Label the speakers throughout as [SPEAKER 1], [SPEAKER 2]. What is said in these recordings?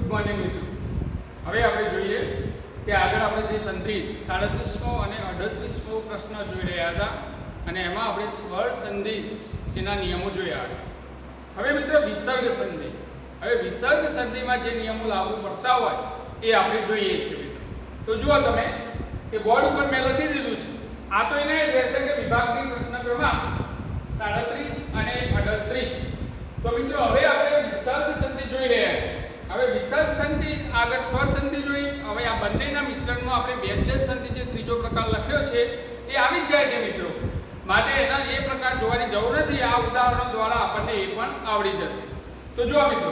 [SPEAKER 1] Morning મિત્રો, હવે આપણે જોઈએ કે આગળ આપણે જે સંધિ 37મો અને 38મો પ્રશ્ન જોઈ રહ્યા હતા અને એમાં આપણે સ્વર સંધિ તેના નિયમો જોયા હતા। હવે મિત્રો વિસર્ગ સંધિ, હવે વિસર્ગ સંધિમાં જે નિયમો લાગુ પડતા હોય એ આપણે જોઈએ છીએ મિત્રો। તો જુઓ તમે કે બોર્ડ ઉપર મેં લખી દીધું છે, આ તો એને રહેશે કે વિભાગની પ્રશ્ન ક્રમાંક 37 અને 38। તો મિત્રો હવે આપણે વિસર્ગ સંધિ જોઈ રહ્યા છીએ। હવે વિસર્ગ સંધિ આગળ સ્વર સંધિ જોઈ, હવે આ બંનેના મિશ્રણમાં આપણે વ્યંજન સંધિ જે ત્રીજો પ્રકાર લખ્યો છે એ આવી જ જાય છે મિત્રો, માટે એના એ પ્રકાર જોવાની જરૂર નથી, આ ઉદાહરણો દ્વારા આપણને એ પણ આવડી જશે। તો જો મિત્રો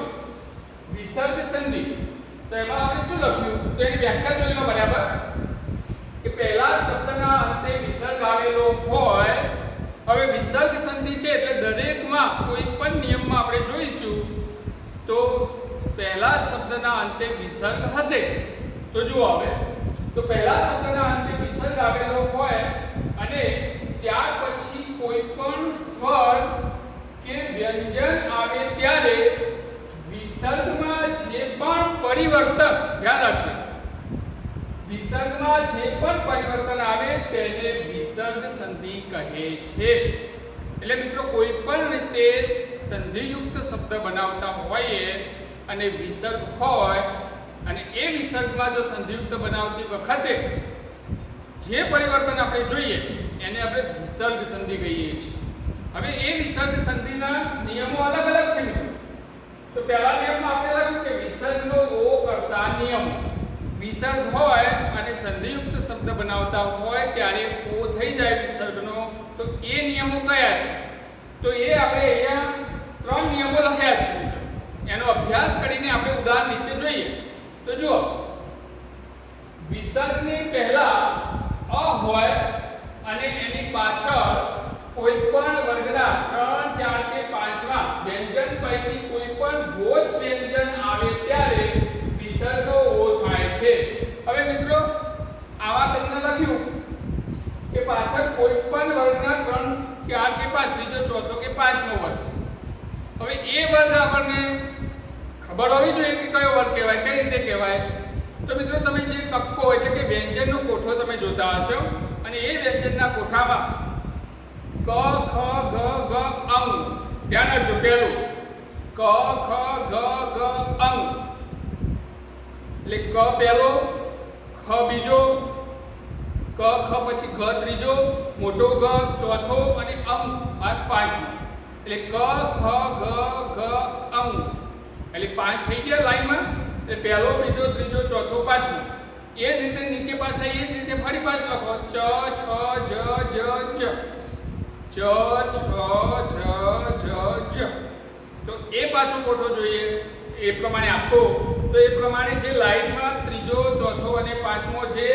[SPEAKER 1] વિસર્ગ સંધિ, તો એમાં આપણે શું લખ્યું તો એની વ્યાખ્યા જોઈ લો બરાબર કે પહેલા શબ્દના અંતે વિસર્ગ આવેલો હોય। હવે વિસર્ગ સંધિ છે એટલે દરેકમાં કોઈ પણ નિયમમાં આપણે જોઈશું તો પહેલા શબ્દના અંતે વિસર્ગ હશે જ। તો જુઓ હવે તો પહેલા શબ્દના અંતે વિસર્ગ આવેલો હોય અને ત્યાર પછી કોઈ પણ સ્વર કે વ્યંજન આવે ત્યારે વિસર્ગમાં જે પણ પરિવર્તન, ધ્યાન રાખજો, વિસર્ગમાં જે પણ પરિવર્તન આવે તેને વિસર્ગ સંધિ કહે છે। એટલે મિત્રો કોઈ પણ રીતે સંધિયુક્ત શબ્દ બનાવતા હોઈએ અને વિસર્ગ હોય અને એ વિસર્ગમાં જો સંધિયુક્ત બનાવતી વખતે જે પરિવર્તન આપણે જોઈએ એને આપણે વિસર્ગ સંધિ કહીએ છીએ। હવે એ વિસર્ગ સંધિના નિયમો અલગ અલગ છે મિત્રો। તો પહેલા નિયમમાં આપણે લખ્યું કે વિસર્ગનો ઓ કરતા નિયમ, વિસર્ગ હોય અને સંધિયુક્ત શબ્દ બનાવતા હોય ત્યારે ઓ થઈ જાય વિસર્ગનો, તો એ નિયમો કયા છે? તો એ આપણે અહીંયા 3 નિયમો લખ્યા છે, એનો અભ્યાસ કરીને આપણે ઉદાહરણ નીચે જોઈએ। તો જુઓ, વિસર્ગની પહેલા અ હોય અને એની પાછળ કોઈ પણ વર્ગના 3, 4 કે 5માં વ્યંજન પૈકી કોઈ પણ ઘોષ વ્યંજન આવે ત્યારે વિસર્ગનો ઓ થાય છે। હવે મિત્રો આવા તમને લખ્યું કે પાછળ કોઈ પણ વર્ગના 3, 4 કે 5, ત્રીજો, ચોથો કે 5મો વર્ગ। હવે એ વર્ગ આપણને ખબર હોવી જોઈએ કે કયો વર્ગ કહેવાય, કઈ રીતે કહેવાય। તો મિત્રો તમે જે કક્કો એટલે કે વ્યંજનનો કોઠો તમે જોતા હશો અને એ વ્યંજનના કોઠામાં ક, ખ, ગ, ગ, અંગ, ધ્યાન રાખજો, પહેલું ક, ખ, ગ, ગ, અંગ એટલે ક પહેલો, ખ બીજો, ક, ખ પછી ગ ત્રીજો, મોટો ગ ચોથો અને અંગ આ 5મો, એટલે ક, ખ, ગ, ઘ, અંગ એટલે 5 થઈ ગયા લાઈનમાં, એટલે પહેલો, બીજો, ત્રીજો, ચોથો, 5મો। એ જ રીતે નીચે પાછા એ જ રીતે ફરી પાછું લખો ચ, છ, જ, જ, જ, ચ, છ, જ, જ, જ। તો એ પાછો કોઠો જોઈએ એ પ્રમાણે આખો, તો એ પ્રમાણે જે લાઈનમાં ત્રીજો, ચોથો અને 5મો જે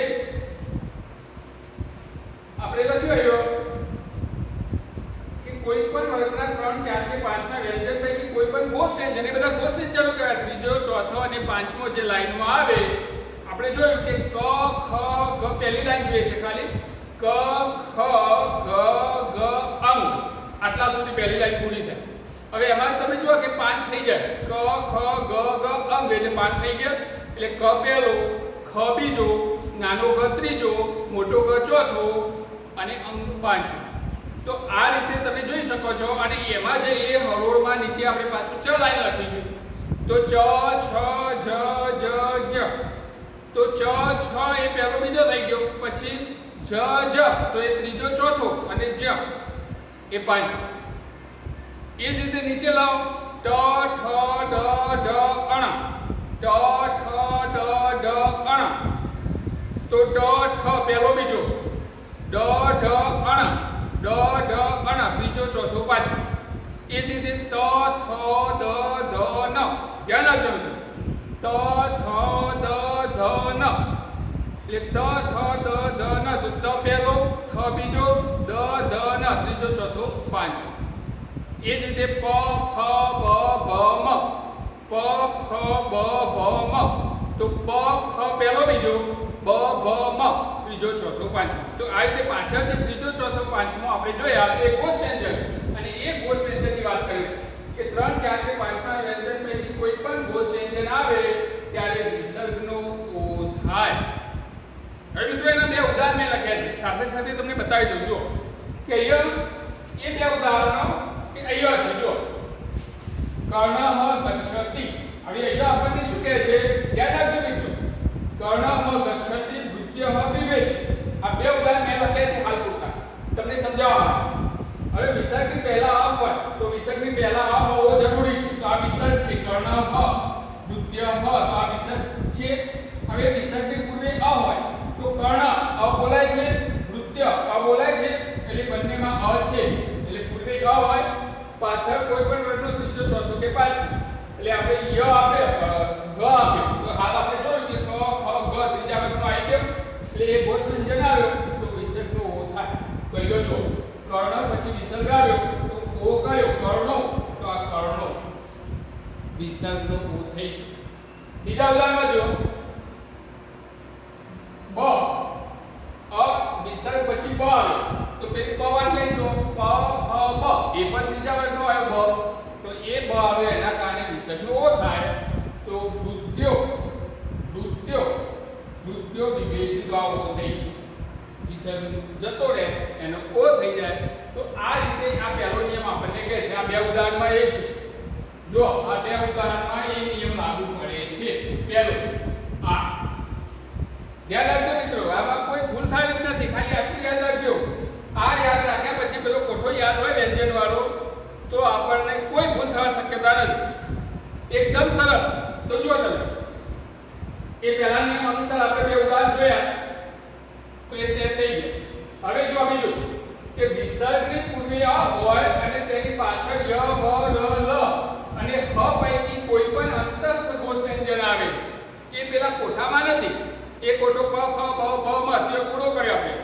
[SPEAKER 1] આપણે લખ્યું આવ્યો કે કોઈ પણ વર્ગના 3, 4 કે 5ના વ્યંજન પૈકી કોઈ પણ ઘોષ વ્યંજન, એ બધા ઘોષ વ્યંજનો કહેવાય। ત્રીજો, ચોથો અને 5મો જે લાઈનમાં આવે, આપણે જોયું કે ક, ખ, ગ, પહેલી લાઈન જોઈએ છે ખાલી ક, ખ, ગ, ઘ, અંગ, આટલા સુધી પહેલી લાઈન પૂરી થાય। હવે એમાં તમે જુઓ કે 5 થઈ જાય, ક, ખ, ગ, ઘ, અંગ એટલે 5 થઈ ગયા, એટલે ક પહેલો, ખ બીજો, નાનો ગ ત્રીજો, મોટો ગ ચોથો અને અંગ 5મો। તો આ રીતે તમે જોઈ શકો છો અને એમાં જે એ હરોળમાં નીચે આપણે પાછું ચ લાઈન લખી છે, તો ચ, છ, જ, જ, જ, તો ચ, છ એ પહેલો બીજો થઈ ગયો, પછી જ, જ તો એ ત્રીજો, ચોથો અને જ એ 5મો। એ જ રીતે નીચે લાવો ટ, ઠ, ડ, ઢ, અણ, ટ, ઠ, ડ, ઢ, અણ, તો ટ, ઠ પહેલો બીજો, ડ, ઢ, અણ, ડ, ઢ, અણ, ત્રીજો, ચોથો, 5મો। એ જ રીતે ત, થ, દ, ધ, ન, ધ્યાન રાખજો મિત્રો, ત, થ, દ, ધ, ન એટલે ત, થ, દ, ધ, ન, તો ત પહેલો, થ બીજો, દ, ધ, ન, ત્રીજો, ચોથો, 5મો। એ જ રીતે પ, ફ, બ, ભ, મ, પ, ફ, બ, ભ, મ, તો પ, ફ પહેલો બીજો, બ, ભ, મ, ત્રીજો, ચોથો, 5મો। તો આ રીતે પાછળ જે ત્રીજો, ચોથો, 5મો આપણે જોયા એ ઘોષ વ્યંજન, અને એ ઘોષ વ્યંજનની વાત કરે છે કે 3, 4 કે 5ના વ્યંજન પૈકી કોઈ પણ ઘોષ વ્યંજન આવે એના બે ઉદાહરણ મેં લખ્યા છે, સાથે સાથે તમને બતાવી દઉં. જો કે અહીંયા એ બે ઉદાહરણો કે અહીંયા છે. જો કર્ણઃ ગચ્છતિ. હવે અહીંયા આપણને શું કહે છે? યાદ રાખજો મિત્રો, કર્ણઃ ગચ્છતિ નૃત્યઃ બિભેતિ. આ બે ઉદાહરણ મેં લખ્યા છે હાલ પૂરતા તમને સમજાવવા. હવે વિસર્ગની પહેલા અ હોય તો વિસર્ગની પહેલા અ હોવો જરૂરી છે. તો આ વિસર્ગ છે કર્ણઃ, નૃત્યઃ તો આ વિસર્ગ છે. હવે વિસર્ગની પૂર્વે અ હોય તો કર્ણ અ બોલાય છે, નૃત્ય અ બોલાય છે, એટલે બંનેમાં અ છે એટલે પૂર્વે અ હોય, પાછળ કોઈ પણ વર્ણનો ત્રીજો ચોથો કે પાંચમો એટલે આપણે ય આપે ગ આપે. તો હાલ આપણે જોયું કે ક ખ ગ ત્રીજા વર્ગનો આવી ગયો એટલે એ ઘોષ વ્યંજન આવ્યો તો વિસર્ગનો ઓ થાય. તો યો જો કર્ણ પછી વિસર્ગ આવ્યો તો ઓ કર્યો કર્ણો, તો આ કર્ણો વિસર્ગનો ઓ થઈ. બીજા ઉદાહરણમાં જો બ અ વિસર્ગ પછી બ આવે તો પેલી બ વાળી લઈ જો પ ફ બ એ પણ ત્રીજા વર્ગનો આવ્યો બ, તો એ બ આવે એના કારણે વિસર્ગનો ઓ થાય. તો નૃત્યો નૃત્યો નૃત્યો વિભેતિ તો આ ઓ થઈ, વિસર્ગ જતો રહે એનો ઓ થઈ જાય. તો આ રીતે આ પહેલો નિયમ આપણને કહે છે. આ બે ઉદાહરણમાં એ છે. જો આ બે ઉદાહરણમાં એ નિયમ લાગુ પડે છે. પહેલો આ ધ્યાન રાખજો મિત્રો, આમાં કોઈ ભૂલ થાય નથી, ખાલી આટલું યાદ રાખજો. આ યાદ રાખ્યા પછી પેલો કોઠો યાદ હોય વ્યંજન વાળો તો આપણને કોઈ ભૂલ થવા શક્યતા નથી. એકદમ સરળ. તો જુઓ તમે એ પહેલા નિયમ અનુસાર આપણે બે ઉદાહરણ જોયા તો એ સેટ થઈ ગયું. હવે જો બીજું કે વિસર્ગની પૂર્વે અ હોય અને તેની પાછળ ય વ ર લ અને હ પૈકી કોઈ પણ અંતસ્થ ઘોષ વ્યંજન આવે એ પેલા કોઠામાં નથી. એ કોઠો ક ખ બ બ મ તે પૂરો કર્યો આપણે,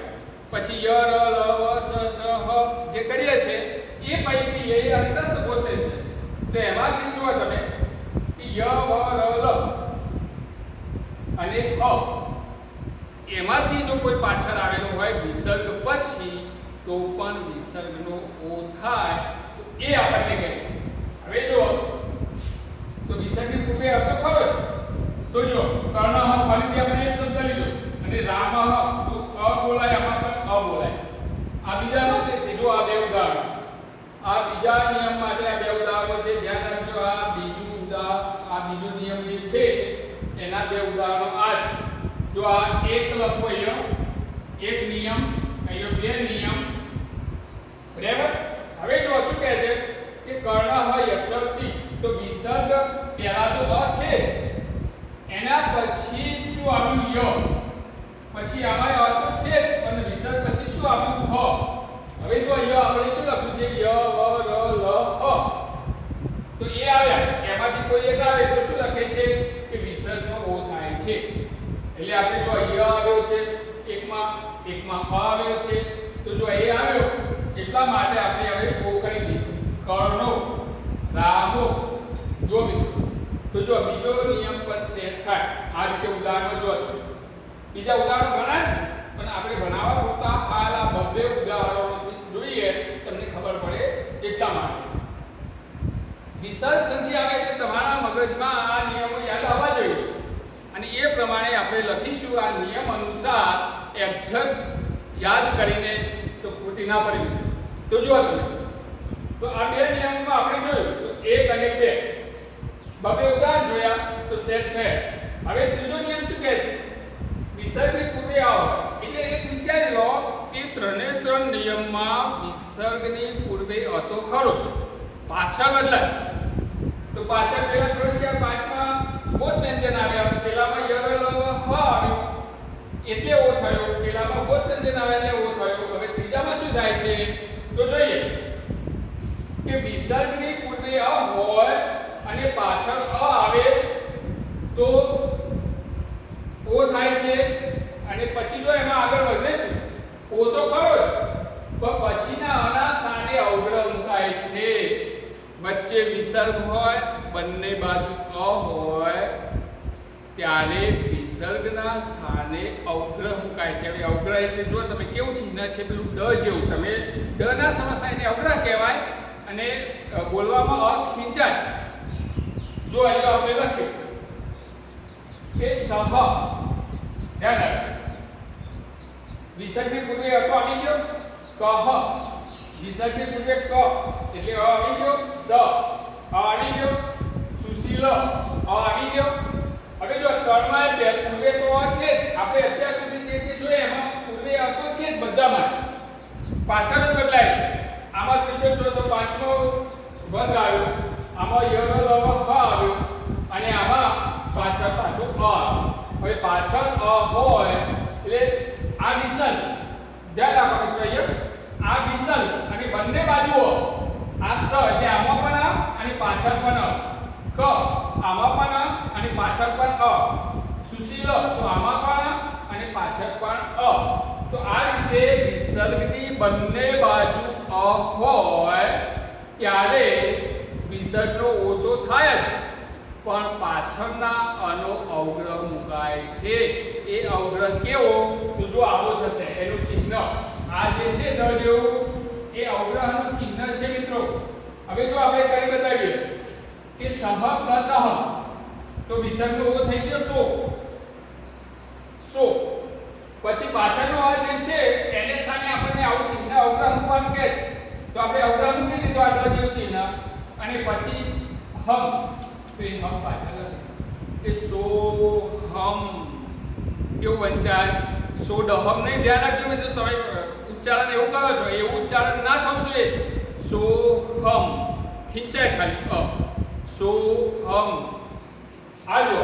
[SPEAKER 1] પછી ય ર લ વ સ સ હ જે કરીએ છે એ પૈકી એ અંતસ્થ ઘોષ વ્યંજન. તો એમાંથી જુઓ તમે ય વ ર લ અને અ એમાંથી જો કોઈ પાછળ આવેલો હોય વિસર્ગ પછી તો પણ વિસર્ગનો ઓ થાય તો એ આપણને કહે છે. હવે જો તો વિસર્ગની પૂર્વે હતો ખરો જ. તો જો કર્ણઃ ફરીથી આપણે એક શબ્દ લીધો અને રામઃ તો અ બોલાય, આમાં પણ અ બોલાય. આ બીજા માટે છે. જો આ બે ઉદાહરણ, આ બીજા નિયમ માટે આ બે ઉદાહરણો છે. ધ્યાન રાખજો આ બીજો નિયમ જે છે એના બે ઉદાહરણો આ છે. જો આ એક લખો અહીંયા એક નિયમ, અહીંયા બે નિયમ, બરાબર. હવે જો શું કહે છે કે કર્ણઃ યચ્છતિ તો વિસર્ગ પહેલા તો અ છે જ, એના પછી શું આવ્યું ય, પછી આમાં અ તો છે જ અને વિસર્ગ પછી શું આવ્યું હ. હવે જો અહીંયા આપણે શું લખ્યું છે ય વ ર લ અ તો એ આવ્યા, એમાંથી કોઈ એક આવે તો શું લખે છે કે વિસર્ગનો ઓ થાય છે. એટલે આપણે જો અહીંયા આવ્યો છે એકમાં હ આવ્યો છે તો જો એ આવ્યો એટલા માટે આપણે હવે ઓ કરી દીધું કર્ણો રામો. જો મિત્રો તો જો બીજો નિયમ પણ સેટ થાય આ રીતે ઉદાહરણો જો. બીજા ઉદાહરણો ઘણા છે પણ આપણે બનાવવા પૂરતા હાલ આ બબ્બે ઉદાહરણોથી જોઈએ તમને ખબર પડે એટલા માટે. વિસર્ગ સંધિ આવે એટલે તમારા મગજમાં આ નિયમો યાદ આવવા જોઈએ અને એ પ્રમાણે આપણે લખીશું આ નિયમ અનુસાર એક્ઝેક્ટ યાદ કરીને તો ખોટી ના પડે. તો જો તમે તો આ બે નિયમોમાં આપણે જોયું તો એક અને બે બબે ઉદાહરણ જોયા તો સેટ થયા. હવે ત્રીજો નિયમ શું કહે છે? વિસર્ગની પૂર્વે આવો એટલે એક વિચારી લો કે ત્રણે ત્રણ નિયમમાં વિસર્ગની પૂર્વે હતો ખરો જ, પાછળ બદલાય તો પાછળ પેલા 3 4 5 માં ઘોષ વ્યંજન આવ્યા, પેલામાં ય ર લ વ હ આવ્યું એટલે ઓ થયો, પેલામાં ઘોષ વ્યંજન આવ્યા એટલે ઓ થયો. હવે ત્રીજામાં શું થાય છે તો જોઈએ કે વિસર્ગની પૂર્વે અ હોય અને પાછળ અ આવે તો ઓ થાય છે અને પછી જો એમાં આગળ વધે છે ઓ તો ખરો જ પણ પછીના અના સ્થાને અવગ્રહ મુકાય છે. વચ્ચે વિસર્ગ હોય બંને બાજુ અ હોય ત્યારે વિસર્ગના સ્થાને અવગ્રહ મુકાય છે. હવે અવગ્રહ એટલે જો તમે કેવું ચિહ્ન છે પેલું ડ જેવું, તમે ડ ના સમજતા એને અવગ્રહ કહેવાય અને બોલવામાં અ ખેંચાય. જો અહીંયા આપણે લખ્યું કે સહ, ધ્યાન રાખજો વિસર્ગની પૂર્વે અ તો આવી ગયો કહ, વિસર્ગની પૂર્વે ક એટલે અ આવી ગયો, સ અ આવી ગયો, સુશીલ અ આવી ગયો. હવે જો ત્રણમાં પૂર્વે તો અ છે જ, આપણે અત્યાર સુધી જે જોઈએ એમાં પૂર્વે અ તો છે જ બધામાં, પાછળ જ બદલાય છે. આમાં ત્રીજો ચોથો પાંચમો વર્ગ આવ્યો, આમાં ય ર લ વ હ આવ્યો અને આમાં પાછળ પાછો અ. હવે પાછળ અ હોય એટલે આ વિસર્ગ, ધ્યાન રાખો મિત્રો, અહીંયા આ વિસર્ગ અને બંને બાજુઓ આ સ એટલે આમાં પણ અ અને પાછળ પણ અ, ક આમાં પણ અ અને પાછળ પણ અ, સુશીલ તો આમાં પણ અ અને પાછળ પણ અ. તો આ રીતે વિસર્ગની બંને બાજુ અ હોય ત્યારે વિસર્ગનો ઓ તો થાય જ, પણ પાછળના અનો અવગ્રહ મુકાય છે. એ અવગ્રહ કેવો? તો જો આવો થશે, એનું ચિહ્ન આ જે છે દ જેવું, એ અવગ્રહનું ચિહ્ન છે મિત્રો. હવે જો આપણે કરી બતાવીએ કે સહ પ્લસ અહ, તો વિસર્ગનો ઓ થઈ ગયો સો, સો. પછી પાછળનો આ જે છે એને સ્થાને આપણને આવું ચિહ્ન અવગ્રહ મૂકવાનું કહે છે, તો આપણે અવગ્રહ મૂકી દીધો આ દ જેવું ચિહ્ન અને પછી હમ, તો એ હમ પાછળ એ સો હમ કેવું વંચાય? સો ડહમ નહીં, ધ્યાન રાખજો મિત્રો, તમે ઉચ્ચારણ એવું કરો છો એવું ઉચ્ચારણ ના થવું જોઈએ. સો હમ ખીંચાય ખાલી અ, સો હમ. આ જો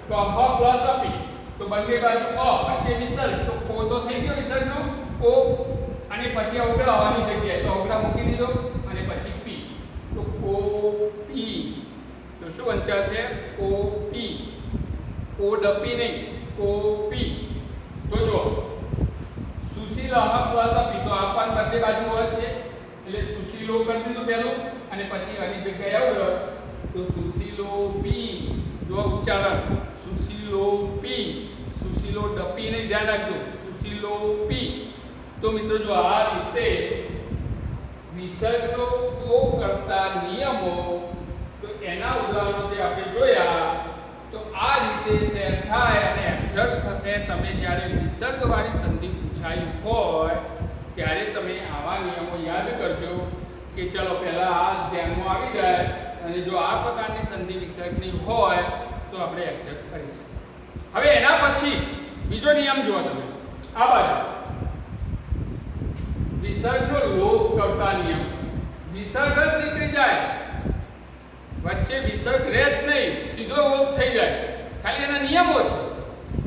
[SPEAKER 1] કહ પ્લસ અપી, તો બંને બાજુ અ વચ્ચે વિસર્ગ, તો ઓ તો થઈ ગયો વિસર્ગનો ઓ અને પછી અવગ્રહ આની જગ્યાએ તો અવગ્રહ મૂકી દીધો અને પછી પી, તો કો પી. તો શું વંચાશે? કો પી, કો ડપી નહીં, કો પી. તો જો સુશીલ પ્લસ અપી, તો આ પણ બંને બાજુ અ છે એટલે સુશીલો કરી દીધું પહેલું અને પછી આની જગ્યાએ અવગ્રહ, તો સુશીલો પી. જો ઉચ્ચારણ સુશીલો પી, સુશીલો ડપી નહીં, ધ્યાન રાખજો, સુશીલો પી. તો મિત્રો જો આ રીતે વિસર્ગનો ઓ કરતા નિયમો, તો એના ઉદાહરણો જે આપણે જોયા, તો આ રીતે શેર થાય અને એક્ઝેક્ટ થશે. તમે જ્યારે વિસર્ગવાળી સંધિ પૂછાઈ હોય ત્યારે તમે આવા નિયમો યાદ કરજો કે ચલો પહેલા આ ધ્યાનમાં આવી જાય અને જો આ પ્રકારની સંધિ વિસર્ગની હોય તો આપણે એક્ઝેક્ટ કરીશું. હવે એના પછી બીજો નિયમ જુઓ તમે આ બાજુ, વિસર્ગનો લોપ કરતા નિયમ. વિસર્ગ જ નીકળી જાય, વચ્ચે વિસર્ગ રહે જ નહીં, સીધો લોપ થઈ જાય, ખાલી એના નિયમો છે.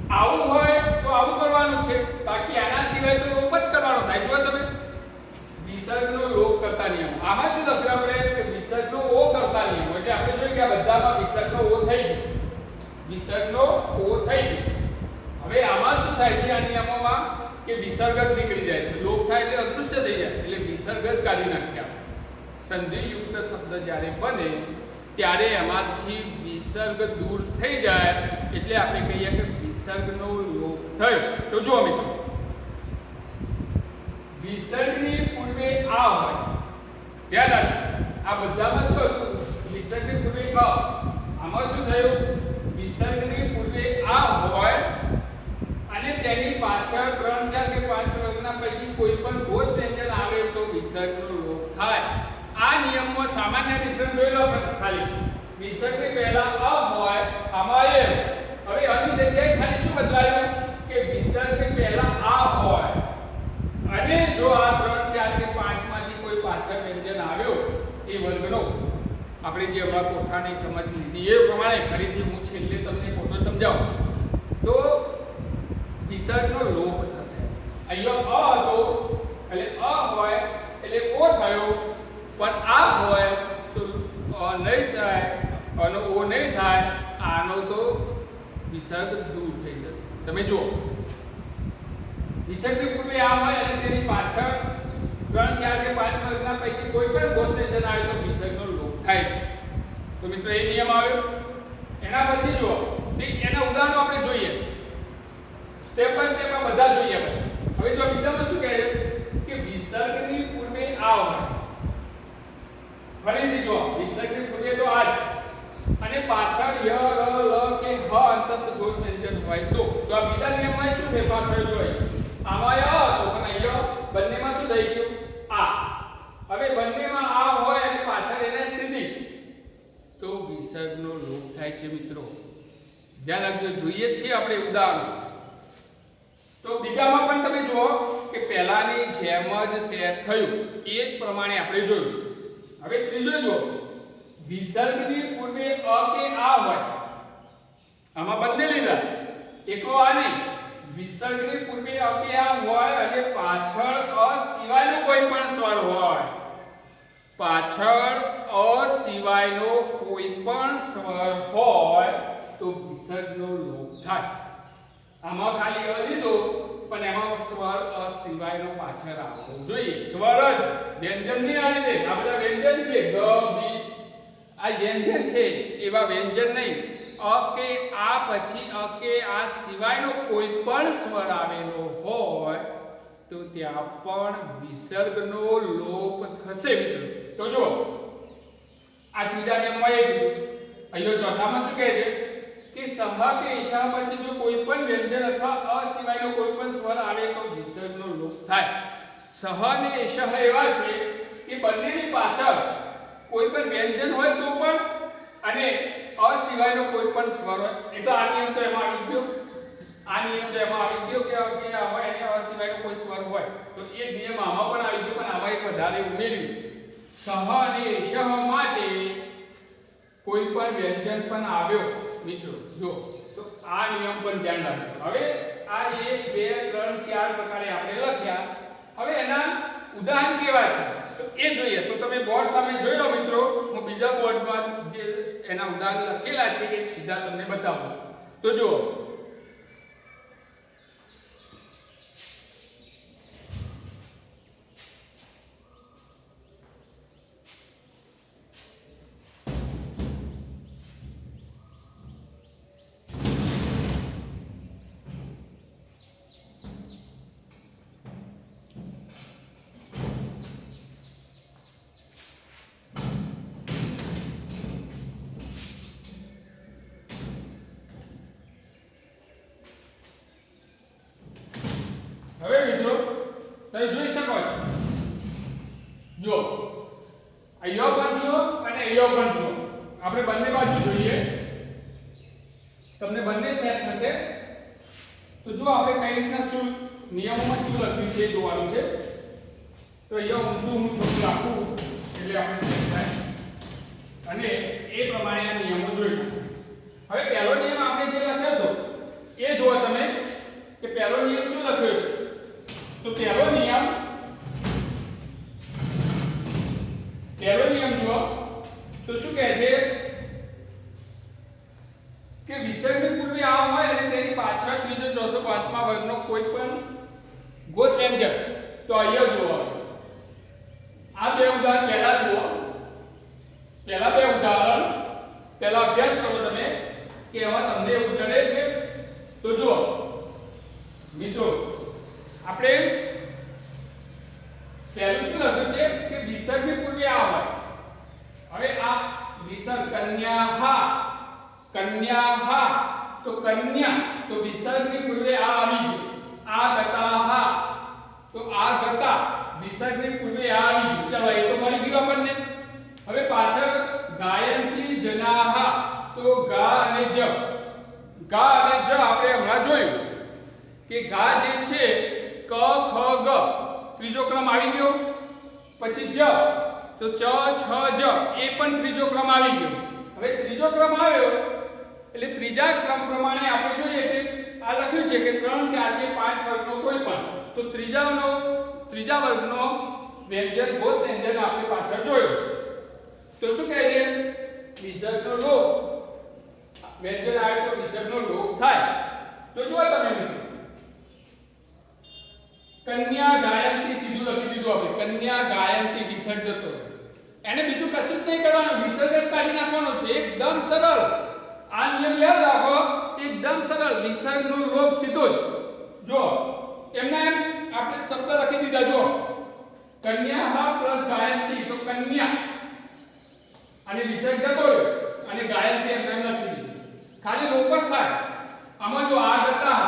[SPEAKER 1] આવું હોય તો આવું કરવાનું છે, બાકી આના સિવાય તો લોપ જ કરવાનો થાય. જુઓ તમે વિસર્ગનો લોપ કરતા નિયમ, આમાં શું લખ્યું આપણે કે વિસર્ગનો ઓ કરતા નિયમ, એટલે આપણે જોઈએ કે આ બધામાં વિસર્ગનો ઓ થઈ ગયો, વિસર્ગનો ઓ થઈ ગયો. હવે આમાં શું થાય છે આ નિયમોમાં કે વિસર્ગ જ નીકળી જાય છે, લોપ થાય એટલે અદૃશ્ય થઈ જાય, એટલે વિસર્ગ જ કાઢી નાખ્યા. સંધિયુક્ત શબ્દ જ્યારે બને ત્યારે એમાંથી વિસર્ગ દૂર થઈ જાય એટલે આપણે કહીએ કે વિસર્ગનો લોપ થયો. તો જુઓ મિત્રો, વિસર્ગની પૂર્વે આ હોય, ધ્યાન રાખજો, આ બધામાં શું હતું? વિસર્ગની પૂર્વે અ. આમાં શું થયું? વિસર્ગની પૂર્વે આ હોય અને તેની પાછળ 3, 4 કે 5 વર્ગના પૈકી કોઈ પણ ઘોષ વ્યંજન આવે તો વિસર્ગનો લોપ થાય. આ નિયમમાં સામાન્ય ડિફરન્સ જોઈ લો ખાલી, વિસર્ગની પહેલા અ હોય, આમાં એ. હવે આની જગ્યાએ ખાલી શું બદલાયું કે વિસર્ગની પહેલા આ હોય અને જો આ 3, 4 કે 5 માંથી કોઈ પાછળ વ્યંજન આવ્યો એ વર્ગનો, આપણે જે હમણાં કોઠાની સમજ લીધી એ પ્રમાણે ફરીથી હું છેલ્લે તમને કોઠો સમજાવું તો વિસર્ગનો લોપ થશે. અહીંયા અ હતો એટલે અ હોય એટલે ઓ થયો, પણ આ હોય તો નહીં થાય, આનો ઓ નહીં થાય, આનો તો વિસર્ગ દૂર થઈ જશે. તમે જુઓ, વિસર્ગની પૂર્વે આ હોય અને તેની પાછળ 3, 4 કે 5 વર્ગના પૈકી કોઈ પણ ઘોષ વ્યંજન આવે તો વિસર્ગનો લોપ થાય છે. તો મિત્રો એ નિયમ આવ્યો. એના પછી જુઓ, એના ઉદાહરણો આપણે જોઈએ, સ્ટેપ બાય સ્ટેપ આ બધા જોઈએ. પછી હવે જો બીજામાં શું કહે છે કે વિસર્ગની પૂર્વે આ હોય, ફરીથી જો વિસર્ગની પૂર્વે તો આ જ અને પાછળ ય ર લ કે હ અંતસ્થ ઘોષ વ્યંજન હોય તો આ બીજા નિયમમાં શું ફેરફાર થયો? આમાં ય હતો છે મિત્રો. ધ્યાન રાખજો, જોઈએ જ છીએ આપણે ઉદાહરણ. તો બીજામાં પણ તમે જુઓ કે પહેલાની જેમ જ સેટ થયું, એ જ પ્રમાણે આપણે જોયું. હવે ત્રીજો જુઓ, વિસર્ગની પૂર્વે અ કે આ હોય. આમાં બંને લીધા, એકલો આ નહીં. વિસર્ગની પૂર્વે અ કે આ હોય અને પાછળ અ સિવાયનો કોઈ પણ સ્વર હોય. પાછળ અ સિવાયનો કોઈ પણ સ્વર હોય તો વિસર્ગનો લોપ થાય. આમાં ખાલી અ લીધો પણ એમાં સ્વર અ સિવાયનો પાછળ આવવો જોઈએ. સ્વર જ વ્યંજન નહીં આ રીતે. આ બધા વ્યંજન છે, ગ બી આ વ્યંજન છે, એવા વ્યંજન નહીં. અ કે આ પછી અ કે આ સિવાયનો કોઈ પણ સ્વર આવેલો હોય તો ત્યાં પણ વિસર્ગનો લોપ થશે મિત્રો. તો જો આ ત્રીજા નિયમમાં એક અહીંયા ચોથામાં શું કહે છે કે સહ કે ઈશા પછી જો કોઈ પણ વ્યંજન અથવા અ સિવાયનો કોઈ પણ સ્વર આવે તો વિસર્ગનો લોપ થાય. સહ અને ઈશ એવા છે કે બંનેની પાછળ કોઈ પણ વ્યંજન હોય તો પણ અને અ સિવાયનો કોઈ પણ સ્વર હોય. એ તો આ નિયમ તો એમાં આવી ગયો, આ નિયમ તો એમાં આવી ગયો કે આ હોય અને અ સિવાયનો કોઈ સ્વર હોય તો એ નિયમ આમાં પણ આવી ગયો, પણ આમાં એક વધારે ઉમેર્યું. સહ અને ઈશ માટે કોઈ પણ વ્યંજન પણ આવ્યો મિત્રો, જો તો આ નિયમ પણ ધ્યાન રાખજો. હવે આ 1 2 3 4 પ્રકારે આપણે લખ્યા. હવે એના ઉદાહરણ કેવા છે તો એ જોઈએ. તો તમે બોર્ડ સામે જોઈ લો મિત્રો. હું બીજા બોર્ડમાં જે એના ઉદાહરણ લખેલા છે એ સીધા તમને બતાવું છું. તો જુઓ, હવે મિત્રો તમે જોઈ શકો છો. જો અહીંયા પણ જુઓ અને અહીંયા પણ જુઓ. આપણે બંને બાજુ જોઈએ, તમને બંને સેટ થશે. તો જો આપણે કઈ રીતના શું નિયમોમાં શું લખ્યું છે એ જોવાનું છે. તો અહીંયા ઊંચું થોડું રાખું એટલે આપણે સેટ થાય અને એ પ્રમાણે આ નિયમો જોઈએ. હવે પહેલો નિયમ આપણે જે લખ્યો હતો એ જુઓ તમે કે પહેલો નિયમ શું લખ્યો છે. તો પહેલો નિયમ જુઓ તો શું કહે છે કે વિસર્ગની પૂર્વે આ હોય અને તેની પાછળ ત્રીજો ચોથો પાંચમા વર્ગનો કોઈ પણ ઘોષ વ્યંજન. તો અહીંયા જુઓ, આ બે ઉદાહરણ પહેલા જુઓ. પહેલા બે ઉદાહરણ પહેલા અભ્યાસ કરો તમે કે એમાં તમને એવું જડે છે. તો જુઓ મિત્રો, આપણે પહેલું શું લખ્યું છે કે વિસર્ગની પૂર્વે આ હોય. હવે આ વિસર્ગ કન્યા તો કન્યા તો વિસર્ગની પૂર્વે આ આવી ગયું. આ ગતા તો આ ગતા વિસર્ગની પૂર્વે આ આવી ગયું. ચલો એ તો મળી ગયું આપણને. હવે પાછળ ગાયંતી જનાહા તો ગા અને જ આપણે હમણાં જોયું કે ગા જે છે ક ખ ગ ત્રીજો ક્રમ આવી ગયો. પછી જ તો ચ છ જ એ પણ ત્રીજો ક્રમ આવી ગયો. હવે ત્રીજો ક્રમ આવ્યો એટલે ત્રીજા ક્રમ પ્રમાણે આપણે જોઈએ કે આ લખ્યું છે કે 3 4 કે 5 વર્ગનો કોઈ પણ. તો ત્રીજા વર્ગનો વ્યંજન ઘોષ વ્યંજન આપણે પાછળ જોયો. તો શું કહે છે વિસર્ગનો લોપ. વ્યંજન આવે તો વિસર્ગનો લોપ થાય. તો જુઓ તમે મિત્રો, કન્યા ગાયંતી સીધું લખી દીધું આપણે. કન્યા ગાયંતી વિસર્ગ જતો. એને બીજું કશું જ નહીં કરવાનું, વિસર્ગ જ કાઢી નાખવાનો છે. એકદમ સરળ. આ નિયમ યાદ રાખો, એકદમ સરળ. વિસર્ગનો લોપ સીધો જ. જો એમને આપણે શબ્દ લખી દીધા. જો કન્યા પ્લસ ગાયંતી તો કન્યા અને વિસર્ગ જતો રહ્યો અને ગાયંતી એમ લખી દીધું. ખાલી લોપ જ થાય. આમાં જો આ ગતા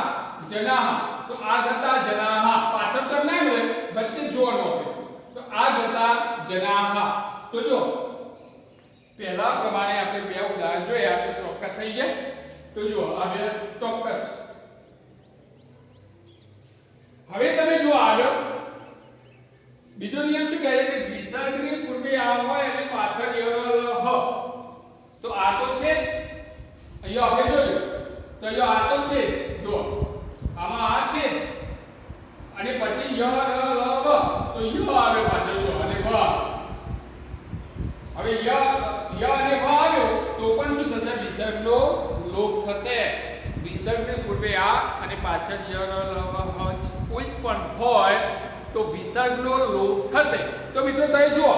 [SPEAKER 1] જનાહ તો આ ગતા જનાહ પાછળ તો ના મળે, વચ્ચે જોવાનો આપણે. તો આ ગતા જનાહ તો જો પહેલા પ્રમાણે આપણે બે ઉદાહરણ જોયા તો ચોક્કસ થઈ ગયા. તો જુઓ આ બે ચોક્કસ. હવે તમે જુઓ આગળ બીજો નિયમ શું કહે છે કે વિસર્ગની પૂર્વે આ હોય અને પાછળ ય હ. તો આ તો છે જ, અહીંયા આપણે જોયું તો અહીંયા આ તો છે જ, જો આમાં આ છે જ અને પછી ય ર લ વ તો ય આવે પાછળ જો અને વ. હવે ય અને વ આવ્યો તો પણ શું થશે? વિસર્ગનો લોપ થશે. વિસર્ગની પૂર્વે આ અને પાછળ ય ર લ વ હ કોઈ પણ હોય તો વિસર્ગનો લોપ થશે. તો મિત્રો તમે જુઓ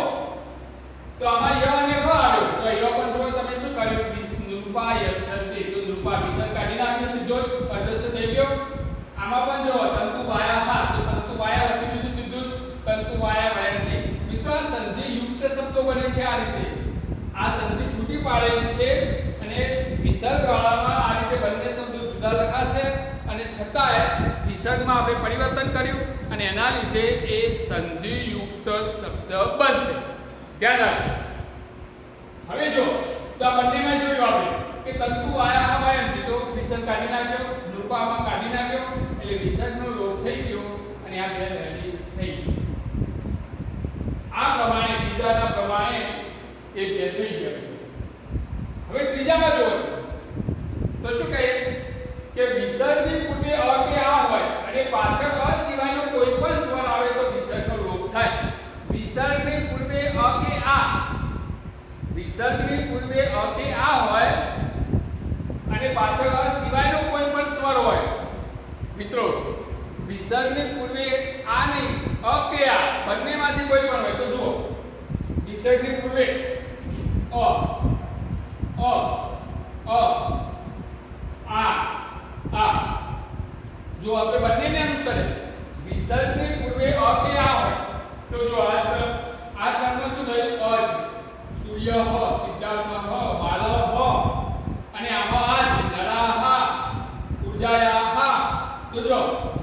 [SPEAKER 1] તો આમાં ય અને વ આવ્યો તો ય પણ જો તમે શું કર્યું? નૃપા યચ્છન્તિ તો નૃપા વિસર્ગ કાઢી નાખ્યો, સીધો જ અદ્રશ્ય થઈ ગયો. આમાં પણ જો તંતુ વાયા તો તંતુ વાયા લખી દીધું સીધું જ તંતુ વાયા વયંતિ. મિત્રો આ સંધિ યુક્ત શબ્દો બને છે આ રીતે. આ સંધિ છૂટી પાડેલી છે અને વિસર્ગ વાળામાં આ રીતે બંને શબ્દો જુદા લખાશે અને છતાંય વિસર્ગમાં આપણે પરિવર્તન કર્યું અને એના લીધે એ સંધિ યુક્ત શબ્દ બનશે. ધ્યાન રાખજો. હવે જો તો આ બંનેમાં જોયું આપણે કે તંતુ વાયા વયંતિ તો વિસર્ગ કાઢી નાખ્યો, નૃપામાં કાઢી નાખ્યો એટલે વિસર્ગનો લોપ થઈ ગયો અને આ બે રેડી થઈ ગયું. આ પ્રમાણે બીજાના પ્રમાણે એ બે થઈ ગયા. હવે ત્રીજામાં જુઓ તો શું કહે કે વિસર્ગની પૂર્વે અ કે આ હોય અને પાછળ અ સિવાયનો કોઈ પણ સ્વર આવે તો વિસર્ગનો લોપ થાય. વિસર્ગની પૂર્વે અ કે આ, વિસર્ગની પૂર્વે અ કે આ હોય અને પાછળ અ સિવાયનો કોઈ પણ સ્વર હોય. મિત્રો વિસર્ગની પૂર્વે આ નહીં અ કે આ બંનેમાંથી કોઈ પણ હોય તો જુઓ વિસર્ગની પૂર્વે અ આ જો આપણે બંનેને અનુસરે. વિસર્ગની પૂર્વે અ કે આ હોય તો જો આ ત્રણમાં શું થયું? અ છે, સૂર્ય હ, સિદ્ધાર્થ હ, બાલ હ અને આમાં આ છે નરાહ, ઉર્જાયા. તો જો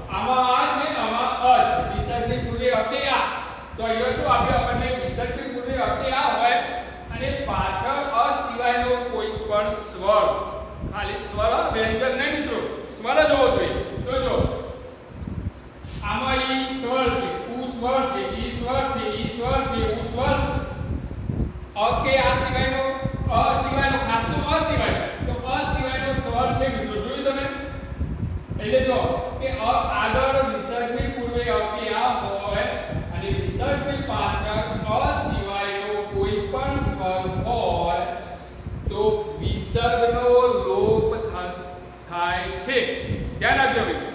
[SPEAKER 1] આમાં આ છે, આમાં અ છે. વિસર્ગની પૂર્વે અ કે આ તો અહીંયા શું આપ્યું આપણને? વિસર્ગની પૂર્વે અ કે આ હોય અને પાછળ અ સિવાયનો કોઈ પણ સ્વર, ખાલી સ્વર વ્યંજન નહીં મિત્રો, સ્વર જ હોવો જોઈએ. તો જો આમાં ઈ સ્વર છે, ઉ સ્વર છે, ઈ સ્વર છે, ઈ સ્વર છે, ઉ સ્વર છે. અ કે આ સિવાયનો, અ સિવાયનો ખાસ તો અ સિવાય તો અ સિવાયનો સ્વર છે મિત્રો. જોયું તમે? એટલે જો કે આગળ વિસર્ગની પૂર્વે અ કે આ હોય અને વિસર્ગની પાછળ અ સિવાયનો કોઈ પણ સ્વર હોય તો વિસર્ગનો લોપ થાય છે. ધ્યાન રાખજો મિત્રો.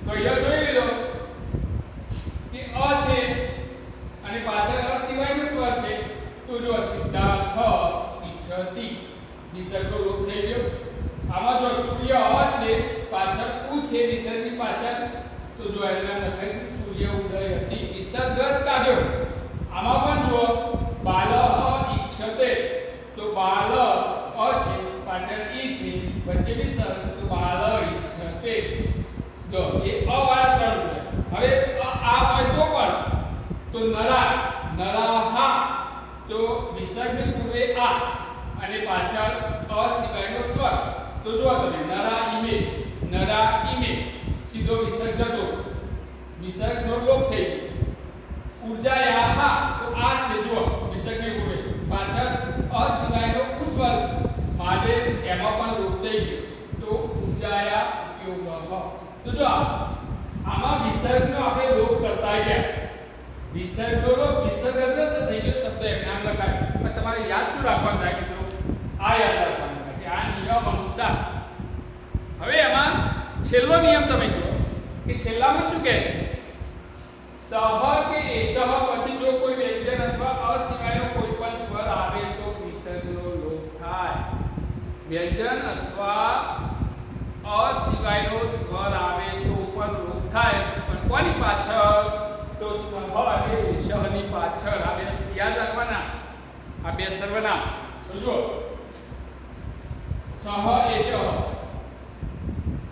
[SPEAKER 1] તો અહીંયા જોઈ લો કે અ છે અને પાછળ અ સિવાયનો સ્વર છે તો જો સિદ્ધાર્થ ઈચ્છતિ વિસર્ગનો લોપ થઈ ગયો. આમાં જો સૂર્ય અ છે પાછળ ઉ છે વિસર્ગની પાછળ તો જો એના લખાય સૂર્ય ઉદયતિ વિસર્ગ જ કાઢ્યો. આમાં પણ જો બાલ ઈચ્છતે તો બાલ અ છે પાછળ ઈ છે વચ્ચે વિસર્ગ તો બાલ ઈચ્છતે. જો એ અ વાળા ત્રણ જોડે. હવે આ હોય તો પણ તો નરાહ તો વિસર્ગની પૂર્વે આ અને પાછળ અ સિવાયનો સ્વર તો જો તમે નરા ઈમે સીધો વિસર્ગ જતો, વિસર્ગનો લોપ થઈ ગયો. ઉર્જાયા તો આ છે જો વિસર્ગની પૂર્વે પાછળ અ સિવાયનો ઉ સ્વર છે માટે એમાં પણ લોપ થઈ ગયો તો ઉર્જાયા યોગઃ. તો જો આમાં વિસર્ગનો આપણે લોપ કરતા ગયા. વિસર્ગનો લોપ વિસર્ગ અદ્રશ્ય થઈ ગયો શબ્દ એમ નામ લખાય. પણ તમારે યાદ શું રાખવાનું થાય મિત્રો? આ યાદ રાખવાનું થાય કે આ નિયમ અનુસાર. હવે એમાં છેલ્લો નિયમ તમે જુઓ કે છેલ્લામાં શું કહે છે? સહ કે એષઃ પછી જો કોઈ વ્યંજન અથવા અ સિવાયનો કોઈ પણ સ્વર આવે તો વિસર્ગનો લોપ થાય. વ્યંજન અથવા અ સિવાયનો સ્વર આવે તો પણ લોપ થાય. પણ કોની પાછળ? તો સહ અને એષઃની પાછળ. આ બે યાદ રાખવાના, આ બે સર્વનામ. તો જો સહ એષઃ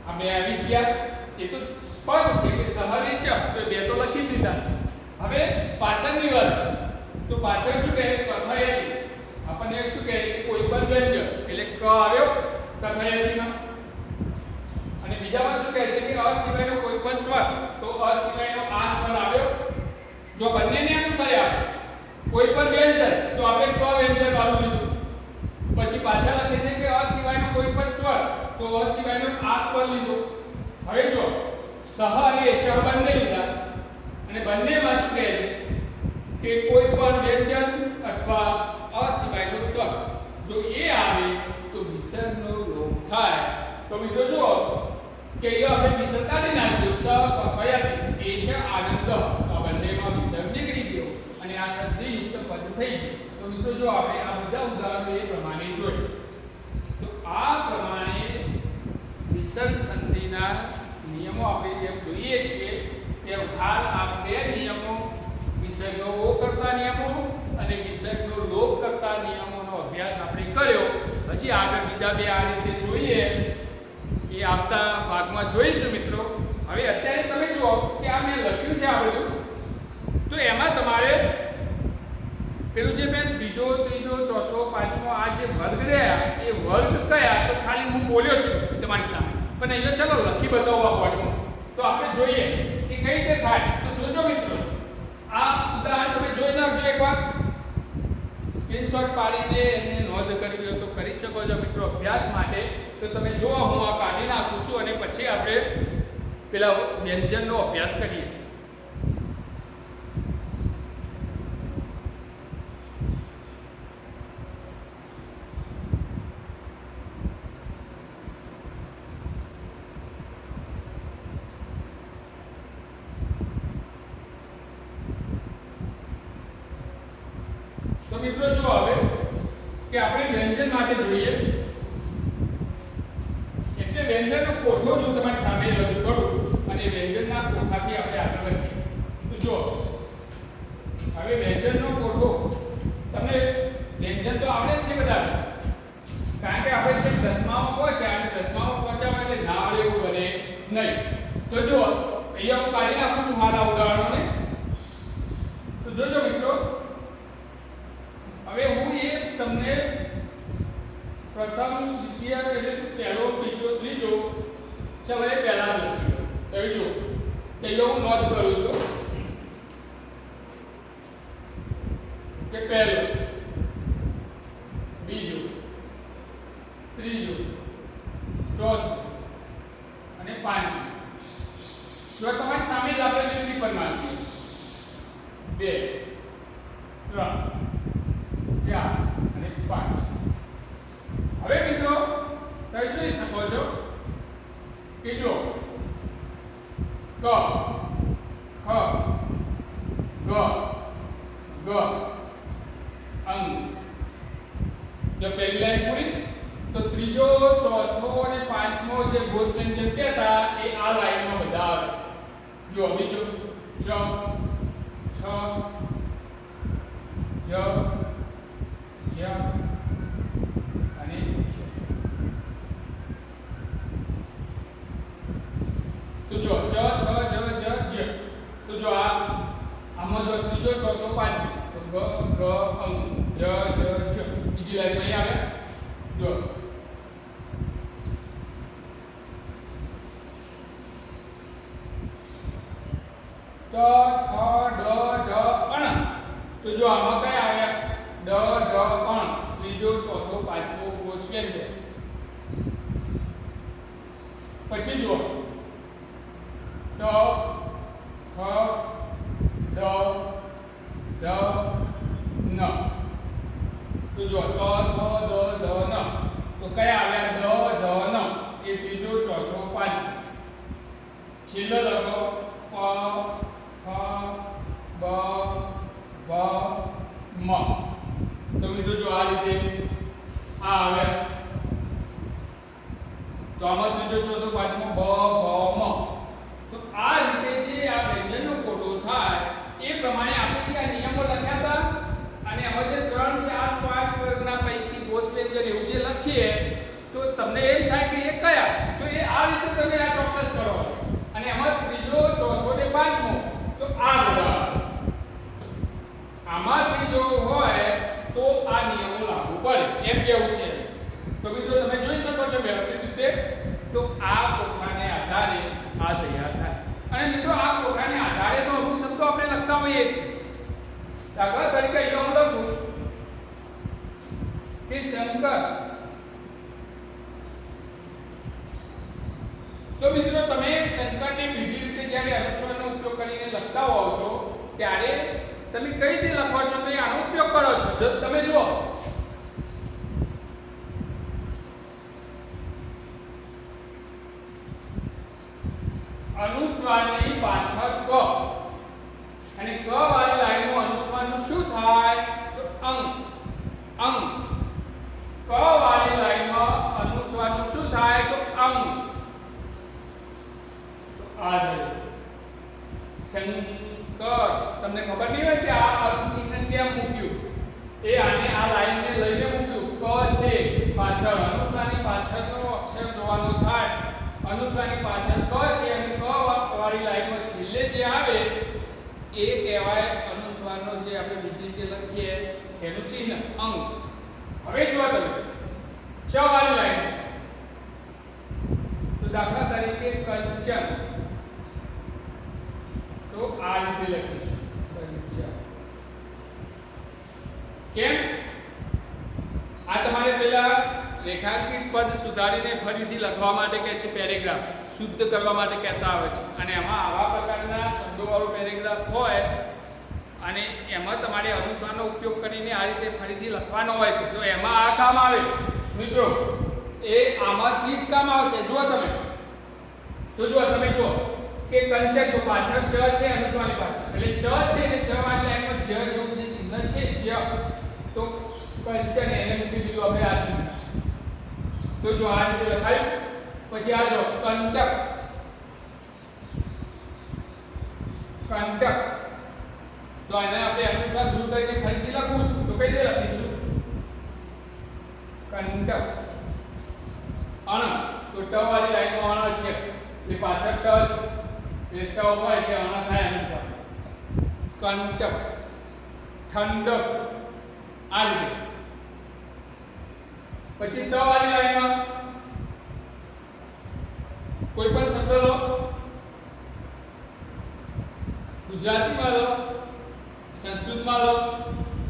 [SPEAKER 1] આ બે આવી ગયા. એ તો સ્પષ્ટ છે કે સહ અને એષઃ તો બે તો લખી દીધા. હવે પાછળની વાત છે તો પાછળ શું કહે? કથયતિ. આ આપણને શું કહે કે કોઈ પણ વ્યંજન એટલે ક આવ્યો કથાયતીમાં, અને બીજામાં શું કહે છે કે અ સિવાયનો કોઈ પણ સ્વર, તો અ સિવાયનો આ સ્વર આવ્યો. જો બંનેને અનુસર્યા કોઈ પણ વ્યંજન તો આપણે ક વ્યંજન વાળું લીધું. પછી પાછા લખે છે કે અ સિવાયનો કોઈ પણ સ્વર, તો અ સિવાયનો આ સ્વર લીધો. હવે જો સહ અને શ બંને લીધા, અને બંનેમાં શું કહે છે કે કોઈ પણ વ્યંજન અથવા અ સિવાયનો સ્વર જો એ આવે તો વિસર્ગનો લોપ થાય. તો મિત્રો જો કે અહીંયા આપણે વિસર્ગ કાઢી નાખ્યું, સ કફયતિ એશ આનંદ, આ બંનેમાં વિસર્ગ નીકળી ગયો અને આ સંધિયુક્ત પદ થઈ ગયું. તો મિત્રો જો આપણે આ બધા ઉદાહરણો એ પ્રમાણે જોઈએ તો આ પ્રમાણે વિસર્ગ સંધિના નિયમો આપણે જેમ જોઈએ છીએ તેમ હાલ આ બે નિયમો, વિસર્ગનો ઓ કરતા નિયમો અને વિસર્ગનો લોપ કરતા નિયમોનો અભ્યાસ આપણે કર્યો. હજી આગળ બીજા બે આ રીતે જોઈએ એ આવતા ભાગમાં જોઈશું મિત્રો. હવે અત્યારે તમે જુઓ કે આ મેં લખ્યું છે આ બધું, તો એમાં તમારે પેલું જે મેં બીજો, ત્રીજો, ચોથો, પાંચમો આ જે વર્ગ રહ્યા એ વર્ગ કયા, તો ખાલી હું બોલ્યો જ છું તમારી સામે, પણ અહીંયા ચલો લખી બતાવવા બોર્ડમાં તો આપણે જોઈએ કે કઈ રીતે થાય. તો જોજો મિત્રો, આ ઉદાહરણ તમે જોઈ નાખજો એકવાર, સ્ક્રીનશોટ પાડીને એને નોંધ કરવી હોય તો કરી શકો છો મિત્રો અભ્યાસ માટે. તો તમે જુઓ હું આ કાઢી નાખું છું અને પછી આપણે પેલા વ્યંજનનો અભ્યાસ કરીએ. તો મિત્રો જો હવે કે આપણે વ્યંજન માટે જોઈએ એટલે વ્યંજનનો કોઠો જો તમારી સામે રજૂ કરું અને વ્યંજનના કોઠાથી આપણે આગળ વધીએ. તો જો હવે વ્યંજનનો કોઠો, તમને વ્યંજન તો આવડે જ છે બધા, કારણ કે આપણે છે 10માં પહોંચ્યા અને 10માં પહોંચ્યા એટલે ના આવડે એવું બને નહીં. તો જો અહીંયા હું કાઢી નાખું છું મારા ઉદાહરણોને. તો જોજો મિત્રો, હવે હું એ તમને પ્રથમ, દ્વિતીય એટલે પહેલો, બીજો, ત્રીજો, ચલો એ પહેલા લખી લો. પહેલો હું નોંધ કરું છું કે પહેલો, બીજો, ત્રીજો, ચોથો અને પાંચમો. જો તમારી સામે જ આપણે લીટી પર નાખીએ 2, 3, 4 અને 5. હવે મિત્રો તમે જોઈ શકો છો કે જો ક, ખ, ગ, ગ, અંગ. જો પહેલી લાઈન પૂરી, તો ત્રીજો, ચોથો અને પાંચમો જે ઘોષ વ્યંજન કહેતા એ આ લાઈનમાં બધા આવે. જો બીજો જ, છ, જ, જ અને જ. તો જો ચ, છ, જ, જ. તો જો આમાં જો ત્રીજો, ચોથો, પાંચમો, તો ગ, ગ, અંગ, જ, જ. બીજી લાઈનમાં અહીં આવે જો ત, થ, ડ, ઢ, અણ. તો જો આમાં કયા આવ્યા ડ, ઢ, અણ. ત્રીજો, ચોથો, પાંચમો ઘોષ વ્યંજન. પછી જુઓ ત, થ, દ, ધ, ન. તો જો ત, થ, દ, ધ, ન. તો કયા આવ્યા દ, ધ, ન. એ ત્રીજો, ચોથો, પાંચમો. છેલ્લો લખો પ, ફ, બ, ભ, મ. તો મિત્રો જો આ રીતે આ આવ્યા. તો આમાં ત્રીજો, ચોથો, પાંચમો બ, ભ, મ. તો આ રીતે જે આ વ્યંજનનો કોઠો થાય એ પ્રમાણે આપણે જે આ નિયમો લખ્યા હતા અને આમાં જે 3, 4, 5 વર્ગના પૈકી ઘોષ વ્યંજન એવું જે લખીએ તો તમને એમ થાય કે એ કયા, તો એ આ રીતે તમે આ ચોક્કસ કરો. અને એમાં ત્રીજો, ચોથો ને પાંચમો તો આ બધા આમાં ત્રીજો હોય તો આ નિયમો લાગુ કેવું છે. તો મિત્રો તમે જોઈ શકો છો વ્યવસ્થિત રીતે. તો આ કોઠાને આધારે આ તૈયાર થાય. અને મિત્રો આ કોઠાને આધારે તો અમુક શબ્દો આપણે લખતા હોઈએ છીએ. દાખલા તરીકે અહીંયા હું લખું કે શંકર. તો મિત્રો તમે શંકરને બીજી રીતે જ્યારે અનુસ્વારનો ઉપયોગ કરીને લખતા હોવ છો ત્યારે તમે કઈ રીતે લખો છો તો આનો ઉપયોગ કરો છો. જો તમે જુઓ અનુસ્વારની પાછળ ક અને ક વાળી લાઈનમાં અનુસ્વારનું શું થાય તો અંગ. અંગ. ક વાળી લાઈનમાં અનુસ્વારનું શું થાય તો અંગ. તો આ શંકર. તમને ખબર નહીં હોય કે આ અંગ ચિહ્ન કેમ મૂક્યું. એ આને આ લાઈનને લઈને મૂક્યું. ક છે પાછળ અનુસ્વારની પાછળનો અક્ષર જોવાનો થાય. અનુસ્વારની પાછળ ક છે અને ક વાળી લાઈનમાં છેલ્લે જે આવે એ કહેવાય અનુસ્વારનો જે આપણે બીજી રીતે લખીએ એનું ચિહ્ન અંગ. હવે જુઓ તમે ચ વાળી લાઈન. તો દાખલા તરીકે કંચન. તો આ રીતે લખીશું કંચન. કેમ? આ તમારે પહેલા રેખાંકિત પદ સુધારીને ફરીથી લખવા માટે કહે છે પેરેગ્રાફ. શુદ્ધ કરવા માટે કહેતા આવે છે. અને એમાં આવા પ્રકારના શબ્દોવાળો પેરેગ્રાફ હોય અને એમાં તમારે અનુસ્વારનો ઉપયોગ કરીને આ રીતે ફરીથી લખવાનો હોય છે. તો એમાં આ કામ આવે મિત્રો. એ આમાંથી જ કામ આવશે. જુઓ તમે. તો જુઓ તમે જુઓ કે કંચન. તો પાછળ ચ છે અનુસ્વારની પાછળ. એટલે ચ છે ને ચ વાળી લાઈનમાં જ જેવું જે ચિહ્ન છે જ. તો કંચન એને મૂકી દીધું આપણે આ ચિહ્ન. તો જો આ રીતે લખાયું. પછી આ જો કંટક. કંટક. તો આને આપણે અનુસ્વાર દૂર કરીને ફરીથી લખવું છે. તો કઈ રીતે લખીશું કંટક. અણ. તો ટ વાળી લાઈનમાં અણ છે એટલે પાછળ ટ છે એટલે ટ હોય એટલે અણ થાય અનુસ્વાર. કંટક. ઠંડક. આ રીતે. પછી ત વાળી લાઈનમાં કોઈ પણ શબ્દ લો. ગુજરાતીમાં લો, સંસ્કૃતમાં લો.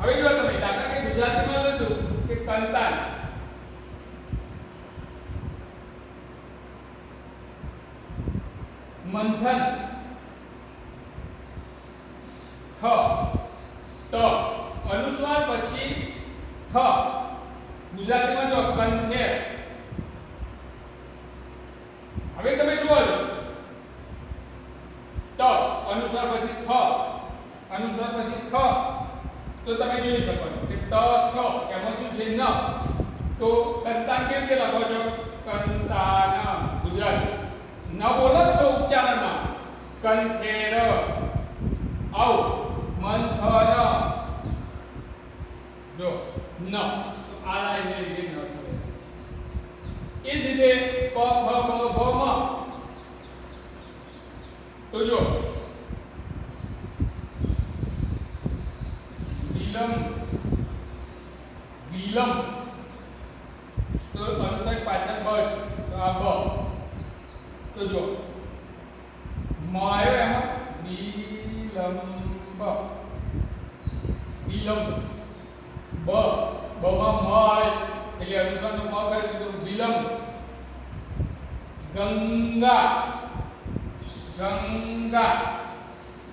[SPEAKER 1] હવે જો તમે દાખલા કે ગુજરાતીમાં લીધું કે કંતાન. મંથન. થ. ત. અનુસ્વાર પછી થ. ગુજરાતીમાં જો કંઠેર. હવે તમે જુઓ છો ત અનુસ્વાર પછી થ. અનુસ્વાર પછી થ. તો તમે જોઈ શકો છો કે ત થ એમાં શું છે ન. તો કંતાન કેવી રીતે લખો છો કંતાન. ગુજરાતી ન બોલો છો ઉચ્ચારણમાં. કંઠેર. આવ. મંથન. જો ન. આ લાઈને લીધે ન થશે. એ જ રીતે પ ફ બ ભ મ. તો જો વિલંબ. વિલંબ. તો અનુસ્વાર પાછળ બ છે તો આ બ. તો જો મ આવ્યો એમાં વિલંબ. વિલંબ. બ. બમાં મ આવે એટલે અનુસ્વારનો મ કરી દીધો વિલંબ. ગંગા. ગંગા.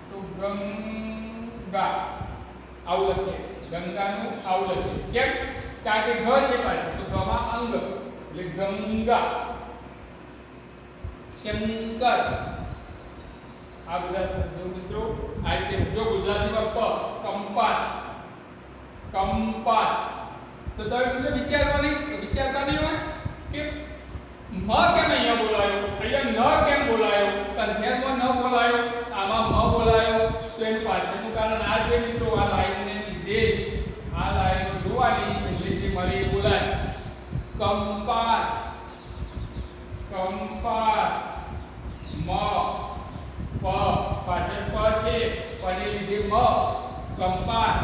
[SPEAKER 1] તો ગંગા આવું લખીએ છીએ. ગંગાનું આવું લખીએ છીએ. કેમ? કારણ કે ગ છે પાછળ તો ગમાં અંગ એટલે ગંગા. શંકર. આ બધા શબ્દો મિત્રો આ રીતે. જો ગુજરાતીમાં પ કંપાસ. કંપાસ. તો તમે મિત્રો વિચારતા નહીં હોય કે મ કેમ અહીંયા બોલાયો, અહીંયા ન કેમ બોલાયો, કંઠેરમાં ન બોલાયો, આમાં મ બોલાયો. તો એનું પાછળનું કારણ આ છે મિત્રો. આ લાઈનને લીધે જ આ લાઈનો જોવાની છેલ્લે જે મળે એ બોલાય. કંપાસ. કંપાસ. મ. પ પાછળ પ છે પને લીધે મ. કંપાસ.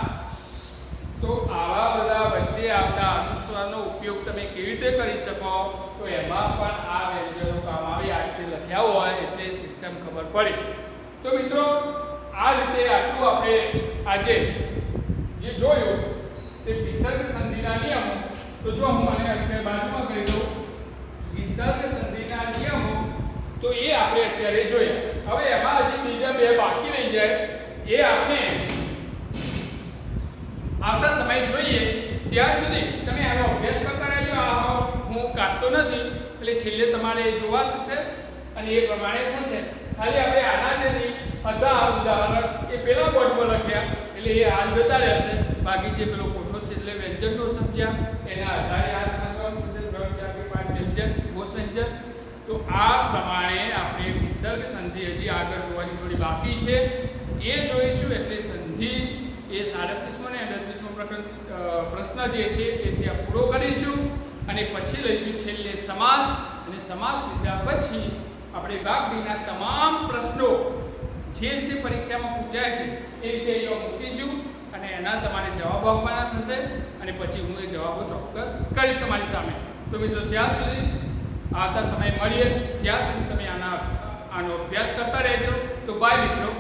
[SPEAKER 1] તો આવા બધા વચ્ચે આવતા અનુસ્વાર અનુસ્વારનો ઉપયોગ તમે કેવી રીતે કરી શકો, તો એમાં પણ આ વ્યંજનો કામ આવે. આ રીતે લખ્યા હોય એટલે સિસ્ટમ ખબર પડે. તો મિત્રો આ રીતે આટલું આપણે આજે જે જોયું તે વિસર્ગ સંધિના નિયમો. તો જો હું આને અત્યારે બાજુમાં કરી દઉં, વિસર્ગ સંધિના નિયમો તો એ આપણે અત્યારે જોયા. હવે એમાં હજી બીજા બે બાકી રહી જાય, એ આપણે આવતા સમય જોઈએ. ત્યાં સુધી તમે આનો અભ્યાસ કરતા રહેજો. આ હું કાઢતો નથી એટલે છેલ્લે તમારે જોવા થશે અને એ પ્રમાણે થશે. ખાલી આપણે આના જે હતા ઉદાહરણ એ પેલા બોર્ડ પર લખ્યા એટલે એ હાલ જતા રહેશે. બાકી જે પેલો કોઠો છે એટલે વ્યંજનનો સમજ્યા એના આધારે આ સમજવાનું થશે. 3, 4 કે 5 વ્યંજન, ઘોષ વ્યંજન. તો આ પ્રમાણે આપણે વિસર્ગ સંધિ હજી આગળ જોવાની થોડી બાકી છે, એ જોઈશું. એટલે સંધિ એ 37મો અને 38મો પ્રશ્ન જે છે એ ત્યાં પૂરો કરીશું અને પછી લઈશું છેલ્લે સમાસ. અને સમાસ લીધા પછી આપણે ભાગ બીના તમામ પ્રશ્નો જે રીતે પરીક્ષામાં પૂછાય છે એ રીતે અહીંયા મૂકીશું અને એના તમારે જવાબો આપવાના થશે અને પછી હું એ જવાબો ચોક્કસ કરીશ તમારી સામે. તો મિત્રો ત્યાં સુધી આવતા સમય મળીએ. ત્યાં સુધી તમે આનો અભ્યાસ કરતા રહેજો. તો બાય મિત્રો.